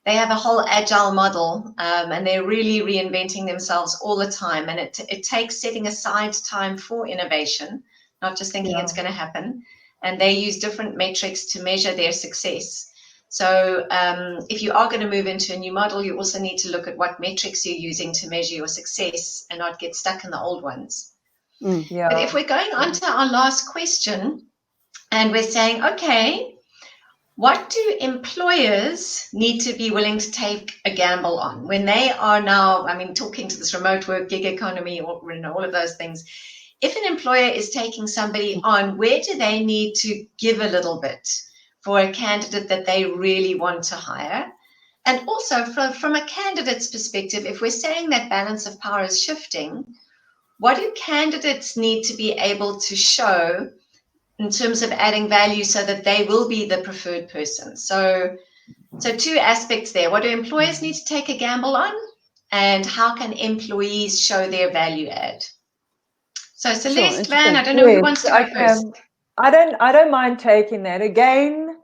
they have a whole agile model, and they're really reinventing themselves all the time. And it takes setting aside time for innovation, not just thinking it's going to happen. And they use different metrics to measure their success. So if you are going to move into a new model, you also need to look at what metrics you're using to measure your success and not get stuck in the old ones. But if we're going on to our last question and we're saying, okay, what do employers need to be willing to take a gamble on when they are now, talking to this remote work, gig economy, or all of those things? If an employer is taking somebody on, where do they need to give a little bit for a candidate that they really want to hire? And also from a candidate's perspective, if we're saying that balance of power is shifting, what do candidates need to be able to show in terms of adding value so that they will be the preferred person? So two aspects there. What do employers need to take a gamble on? And how can employees show their value add? So Celeste, Van, I don't know who wants to go first. I don't mind taking that. Again,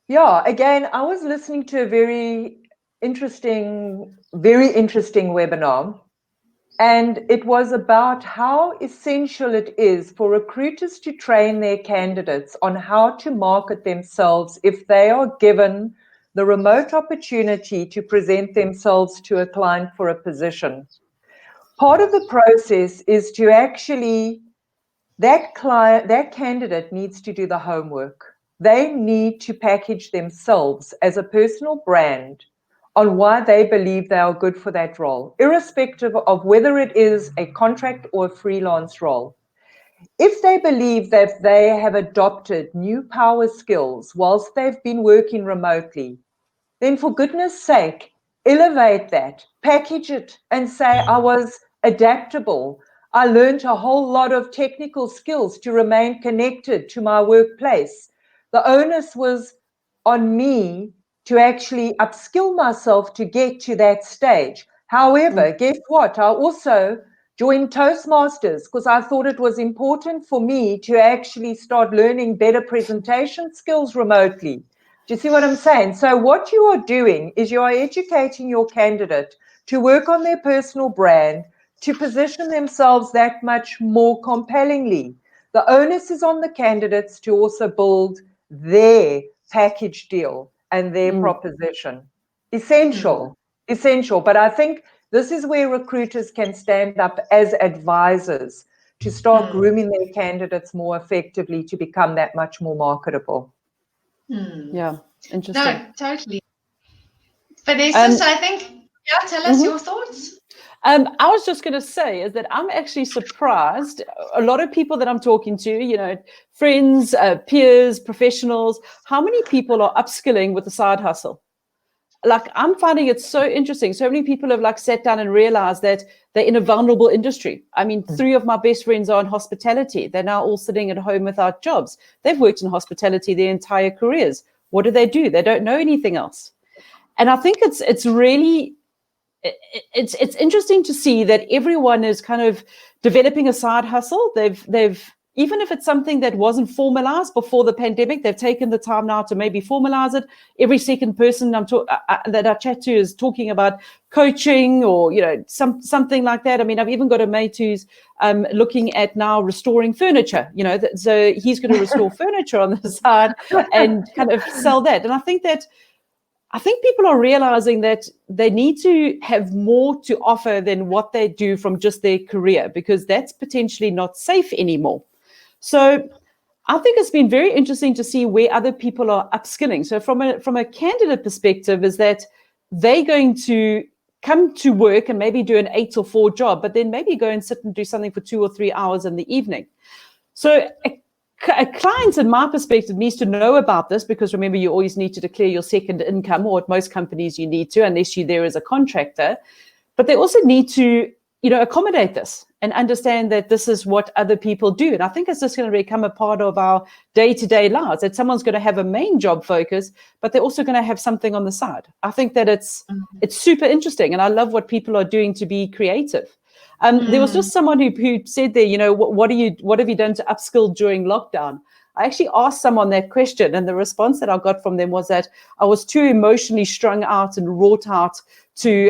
I was listening to a very interesting webinar. And it was about how essential it is for recruiters to train their candidates on how to market themselves if they are given the remote opportunity to present themselves to a client for a position. Part of the process is to actually, that candidate needs to do the homework. They need to package themselves as a personal brand on why they believe they are good for that role, irrespective of whether it is a contract or a freelance role. If they believe that they have adopted new power skills whilst they've been working remotely, then for goodness sake, elevate that, package it, and say, I was adaptable. I learned a whole lot of technical skills to remain connected to my workplace. The onus was on me to actually upskill myself to get to that stage. However, guess what? I also joined Toastmasters because I thought it was important for me to actually start learning better presentation skills remotely. Do you see what I'm saying? So what you are doing is you are educating your candidate to work on their personal brand, to position themselves that much more compellingly. The onus is on the candidates to also build their package deal and their proposition. Essential. But I think This is where recruiters can stand up as advisors to start grooming their candidates more effectively to become that much more marketable. Yeah, interesting. No, totally. Vanessa, so I think, tell us your thoughts. I was just going to say is that I'm actually surprised. A lot of people that I'm talking to, friends, peers, professionals, how many people are upskilling with a side hustle? Like, I'm finding it so interesting. So many people have sat down and realized that they're in a vulnerable industry. I mean, 3 of my best friends are in hospitality. They're now all sitting at home without jobs. They've worked in hospitality their entire careers. What do? They don't know anything else. And I think it's really, it's interesting to see that everyone is kind of developing a side hustle. They've even if it's something that wasn't formalized before the pandemic, they've taken the time now to maybe formalize it. Every second person that I chat to is talking about coaching or something like that. I mean, I've even got a mate who's looking at now restoring furniture. So he's going to restore furniture on the side and kind of sell that. And I think people are realizing that they need to have more to offer than what they do from just their career, because that's potentially not safe anymore. So I think it's been very interesting to see where other people are upskilling. So from a candidate perspective, is that they're going to come to work and maybe do an 8 to 4 job, but then maybe go and sit and do something for 2 or 3 hours in the evening. So a client, in my perspective, needs to know about this, because remember, you always need to declare your second income, or at most companies you need to, unless you're there as a contractor. But they also need to, accommodate this and understand that this is what other people do. And I think it's just going to become a part of our day-to-day lives, that someone's going to have a main job focus, but they're also going to have something on the side. I think that it's super interesting, and I love what people are doing to be creative. There was just someone who said there, what have you done to upskill during lockdown? I actually asked someone that question, and the response that I got from them was that I was too emotionally strung out and wrought out to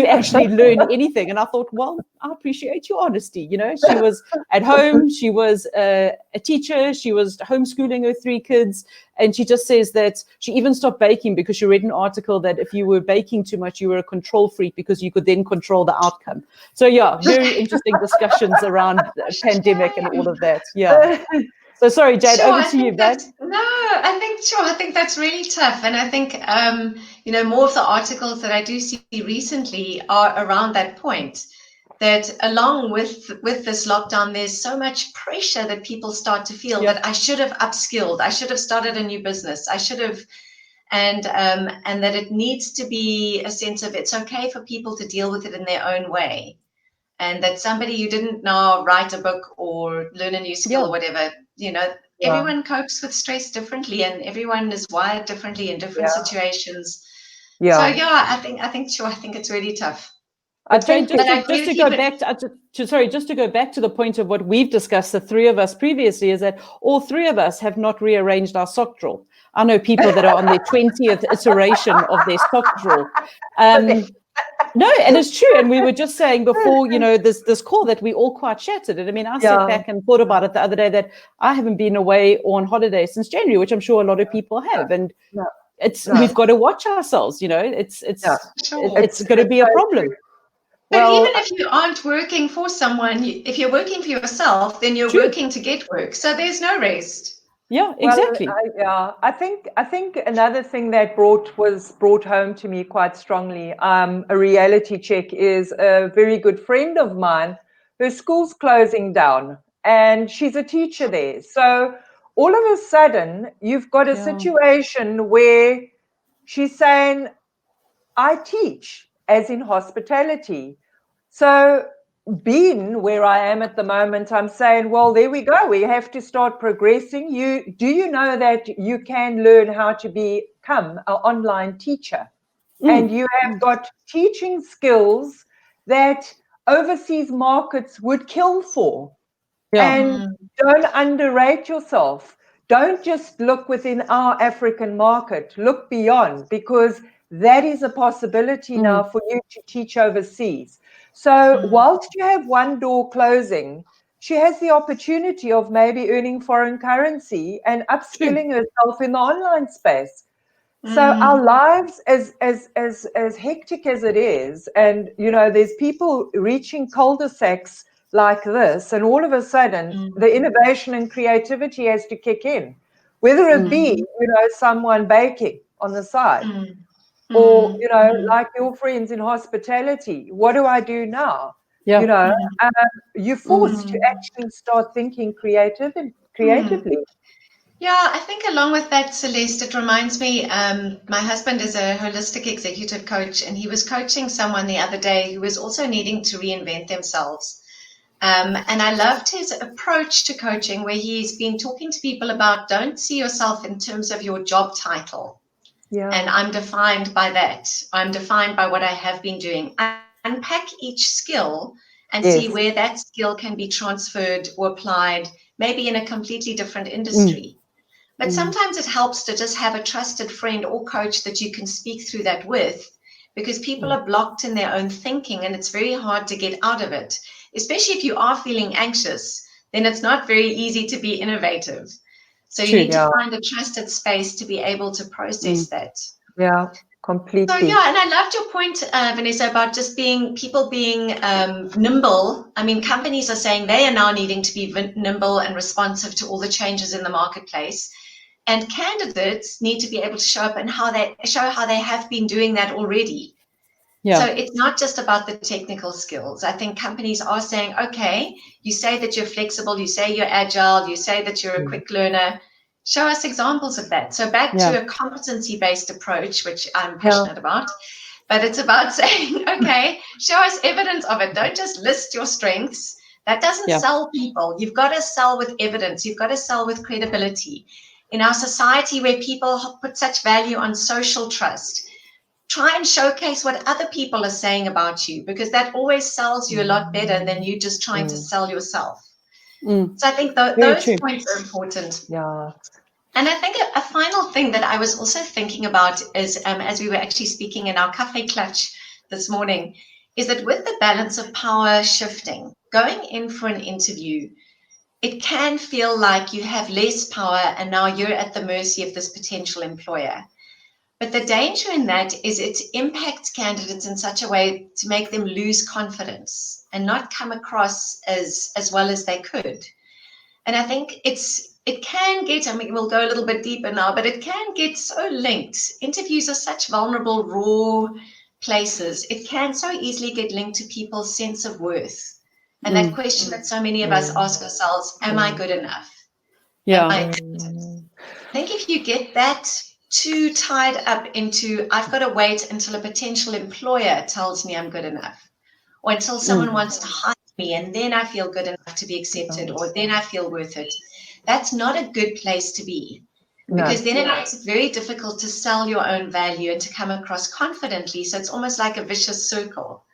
actually learn anything. And I thought, well, I appreciate your honesty. She was at home, she was a teacher, she was homeschooling her 3 kids, and she just says that she even stopped baking because she read an article that if you were baking too much, you were a control freak, because you could then control the outcome. So yeah, very interesting discussions around the pandemic and all of that. Yeah. So sorry, Jade, over to you, babe. I think that's really tough. And I think, more of the articles that I do see recently are around that point, that along with this lockdown, there's so much pressure that people start to feel that I should have upskilled, I should have started a new business, I should have, and that it needs to be a sense of it's okay for people to deal with it in their own way. And that somebody who didn't now write a book or learn a new skill or whatever, everyone copes with stress differently, and everyone is wired differently in different situations. Yeah. So I think it's really tough. I think just to go back to the point of what we've discussed, the 3 of us previously, is that all 3 of us have not rearranged our sock drawer. I know people that are on their 20th iteration of their sock drawer. No, and it's true. And we were just saying before, this call, that we all quite shattered. And I mean, I sat back and thought about it the other day, that I haven't been away or on holiday since January, which I'm sure a lot of people have. And we've got to watch ourselves. It's going to be a problem. But even if you aren't working for someone, if you're working for yourself, then you're working to get work. So there's no rest. Yeah, exactly. I think another thing that was brought home to me quite strongly, a reality check, is a very good friend of mine. Her school's closing down, and she's a teacher there. So all of a sudden, you've got a situation where she's saying, I teach, as in hospitality. So being where I am at the moment, I'm saying, well, there we go. We have to start progressing. Do you know that you can learn how to become an online teacher? And you have got teaching skills that overseas markets would kill for. And don't underrate yourself. Don't just look within our African market. Look beyond, because that is a possibility now for you to teach overseas. So whilst you have one door closing, she has the opportunity of maybe earning foreign currency and upskilling herself in the online space. So our lives, as hectic as it is, and there's people reaching cul-de-sacs like this, and all of a sudden the innovation and creativity has to kick in, whether it be someone baking on the side, or like your friends in hospitality. What do I do now? Yeah. You're forced to actually start thinking creatively. Yeah, I think along with that, Celeste, it reminds me, my husband is a holistic executive coach, and he was coaching someone the other day who was also needing to reinvent themselves. And I loved his approach to coaching, where he's been talking to people about don't see yourself in terms of your job title. Yeah. And I'm defined by that. I'm defined by what I have been doing. I unpack each skill and see where that skill can be transferred or applied, maybe in a completely different industry. But sometimes it helps to just have a trusted friend or coach that you can speak through that with, because people are blocked in their own thinking and it's very hard to get out of it. Especially if you are feeling anxious, then it's not very easy to be innovative. So you need to find a trusted space to be able to process that. Yeah, completely. So yeah, and I loved your point, Vanessa, about just people being nimble. I mean, companies are saying they are now needing to be nimble and responsive to all the changes in the marketplace. And candidates need to be able to show up and show how they have been doing that already. Yeah. So it's not just about the technical skills. I think companies are saying, okay, you say that you're flexible, you say you're agile, you say that you're a quick learner. Show us examples of that. So back to a competency-based approach, which I'm passionate about, but it's about saying, okay, show us evidence of it. Don't just list your strengths. That doesn't sell people. You've got to sell with evidence. You've got to sell with credibility. In our society where people put such value on social trust, try and showcase what other people are saying about you, because that always sells you a lot better than you just trying to sell yourself. So I think those points are important. Yeah. And I think a final thing that I was also thinking about is, as we were actually speaking in our cafe clutch this morning, is that with the balance of power shifting, going in for an interview, it can feel like you have less power and now you're at the mercy of this potential employer. But the danger in that is it impacts candidates in such a way to make them lose confidence and not come across as well as they could. And I think it can get, I mean, we'll go a little bit deeper now, but it can get so linked. Interviews are such vulnerable, raw places. It can so easily get linked to people's sense of worth. And that question that so many of us ask ourselves, am I good enough? Yeah. I think if you get that too tied up into, I've got to wait until a potential employer tells me I'm good enough, or until someone wants to hire me and then I feel good enough to be accepted, or then I feel worth it. That's not a good place to be, because then it makes it very difficult to sell your own value and to come across confidently. So it's almost like a vicious circle.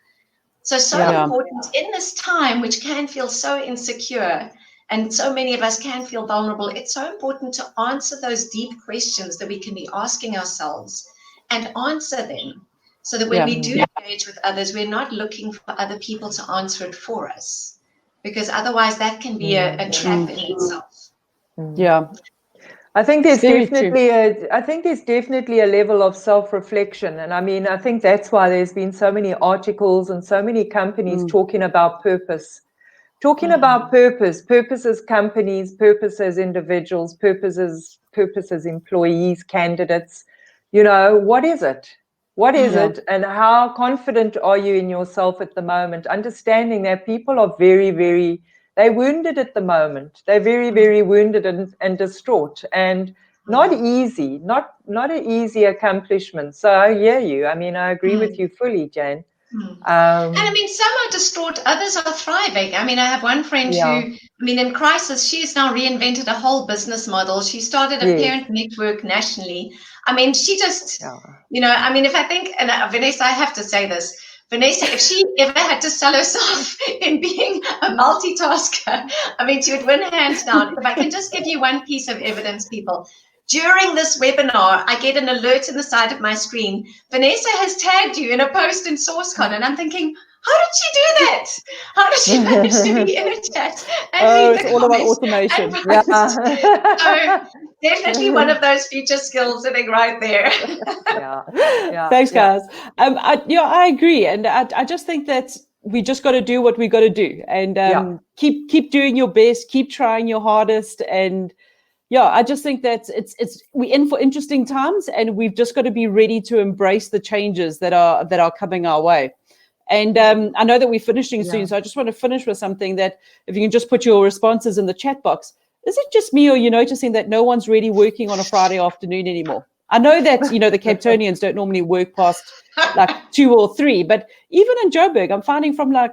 So important in this time, which can feel so insecure, and so many of us can feel vulnerable. It's so important to answer those deep questions that we can be asking ourselves and answer them, so that when we do engage with others, we're not looking for other people to answer it for us, because otherwise that can be a trap in itself. Yeah. I think there's Very definitely a level of self-reflection. And I mean, I think that's why there's been so many articles and so many companies talking about purpose. Purpose as companies, purpose as individuals, purpose as employees, candidates. What is it? What is it? And how confident are you in yourself at the moment? Understanding that people are very, very, they're wounded at the moment. They're very, very wounded and distraught, and not easy, not an easy accomplishment. So I hear you. I mean, I agree with you fully, Jane. And I mean, some are distraught, others are thriving. I mean, I have one friend who, I mean, in crisis, she's now reinvented a whole business model. She started a parent network nationally. I mean, she just, I mean, if I think, and Vanessa, I have to say this, Vanessa, if she ever had to sell herself in being a multitasker, I mean, she would win hands down. If I can just give you one piece of evidence, people. During this webinar, I get an alert in the side of my screen. Vanessa has tagged you in a post in SourceCon, and I'm thinking, how did she do that? How did she manage to be in a chat and read It's the all about comments automation. and post? So definitely one of those future skills sitting right there. Thanks, guys. I agree, and I just think that we just got to do what we got to do, and keep doing your best, keep trying your hardest, and I just think that we're in for interesting times, and we've just got to be ready to embrace the changes that are coming our way. And I know that we're finishing soon, so I just want to finish with something that if you can just put your responses in the chat box. Is it just me, or you're noticing that no one's really working on a Friday afternoon anymore? I know that, the Cape Townians don't normally work past like 2 or 3, but even in Joburg, I'm finding from I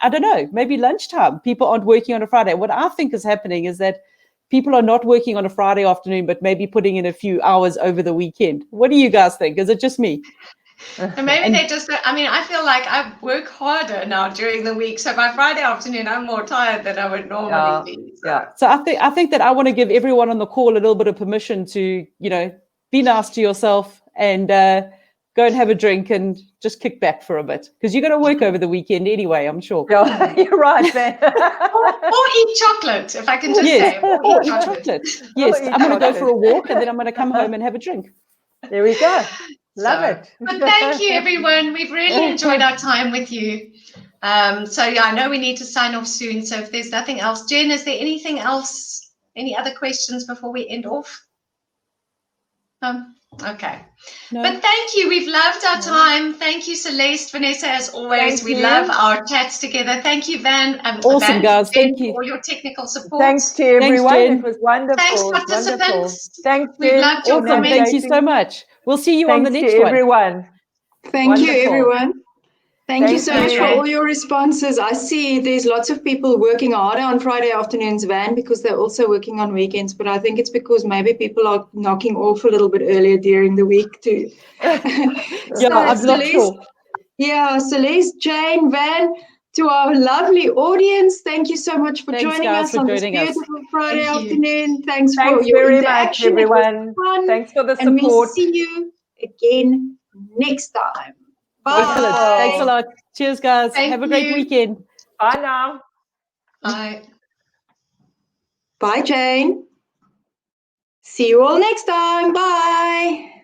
don't know, maybe lunchtime, people aren't working on a Friday. What I think is happening is that people are not working on a Friday afternoon, but maybe putting in a few hours over the weekend. What do you guys think? Is it just me? And maybe they just, I feel like I work harder now during the week. So by Friday afternoon, I'm more tired than I would normally be. So I think that I want to give everyone on the call a little bit of permission to, be nice to yourself and go and have a drink and just kick back for a bit, because you're going to work over the weekend anyway, I'm sure. Yeah, you're right, man. or eat chocolate, if I can just say. Or eat chocolate. Yes, I'm going to go for a walk and then I'm going to come home and have a drink. There we go. Love it. But thank you, everyone. We've really enjoyed our time with you. I know we need to sign off soon. So if there's nothing else, Jen, is there anything else? Any other questions before we end off? Okay. No. But thank you. We've loved our time. Thank you, Celeste, Vanessa, as always. We love our chats together. Thank you, Van. Awesome, guys. Thank you for your technical support. Thanks to everyone. Thanks, it was wonderful. Thanks, participants. Wonderful. Thanks, We've loved your comments. Thank you so much. We'll see you on the next one. Everyone. Thank you, everyone. Thank you so much for Van. all your responses. I see there's lots of people working harder on Friday afternoons, Van, because they're also working on weekends. But I think it's because maybe people are knocking off a little bit earlier during the week too. I'm not sure. Yeah, Celeste, Jane, Van, to our lovely audience, thank you so much for joining us on this beautiful Friday afternoon. Thanks for your very interaction. much, everyone. Thanks for the support. And we'll see you again next time. Bye. Excellent. Thanks a lot. Cheers, guys. Have a great weekend. Bye now. Bye. Bye, Jane. See you all next time. Bye.